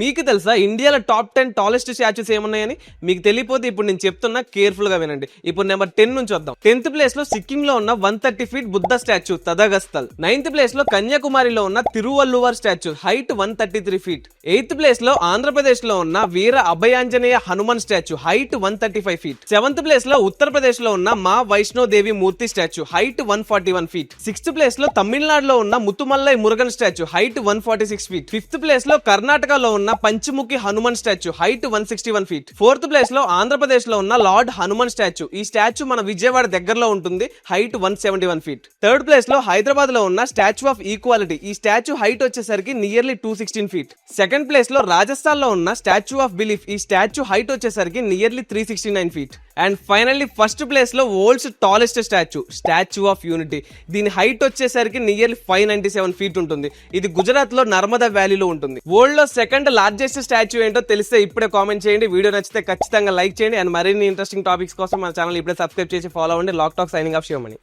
మీకు తెలుసా ఇండియాలో టాప్ 10 టాలెస్ట్ స్టాచ్యూస్ ఏమున్నాయని? మీకు తెలియపోతే ఇప్పుడు నేను చెప్తున్నా, కేర్ఫుల్ గా వినండి. ఇప్పుడు నెంబర్ 10 నుంచి వద్దాం. 10th ప్లేస్ లో సిక్కిం లో ఉన్న 130 feet Buddha statue తదగస్తల్. 9th place లో కన్యాకుమారిలో ఉన్న Thiruvalluvar statue height 133 feet. 8th place లో ఆంధ్రప్రదేశ్ లో ఉన్న వీర Abhayanjaneya Hanuman statue height 135 feet. 7th place లో ఉత్తరప్రదేశ్ లో ఉన్న మా వైష్ణోదేవి మూర్తి statue height 141 feet. 6th place లో తమిళనాడులో ఉన్న ముత్తుమల్లై Murugan statue height 146 feet. 5th place లో కర్ణాటకలో ఉన్న Panchamukhi Hanuman statue height 161 feet. 4th place లో ఆంధ్రప్రదేశ్ లో ఉన్న లార్డ్ హనుమాన్ స్టాచ్యూ. ఈ స్టాచ్యూ మన విజయవాడ దగ్గరలో ఉంటుంది, హైట్ 171 ఫీట్. 3rd ప్లేస్ లో హైదరాబాద్ లో ఉన్న స్టాచ్యూ ఆఫ్ ఈక్వాలిటీ. ఈ స్టాచ్యూ హైట్ వచ్చేసరికి నియర్లీ 216 ఫీట్. 2nd ప్లేస్ లో రాజస్థాన్ లో ఉన్న స్టాచ్యూ ఆఫ్ బిలీఫ్. ఈ స్టాచ్యూ హైట్ వచ్చేసరికి nearly 369 feet. And finally first place లో world's tallest statue of unity. దీని హైట్ వచ్చేసరికి నియర్లీ 597 ఫీట్ ఉంటుంది. ఇది గుజరాత్ లో నర్మదా వ్యాలీలో ఉంటుంది. వరల్డ్ లో సెకండ్ లార్జెస్ట్ స్టాచ్యూ ఏంటో తెలిస్తే ఇప్పుడే కామెంట్ చేయండి. వీడియో నచ్చితే ఖచ్చితంగా లైక్ చేయండి. అండ్ మరిన్ని ఇంట్రెస్టింగ్ టాపిక్స్ కోసం మన ఛానల్ ఇప్పుడే సబ్స్క్రైబ్ చేసి ఫాలో అవ్వండి. Lock talk signing off Sivamani.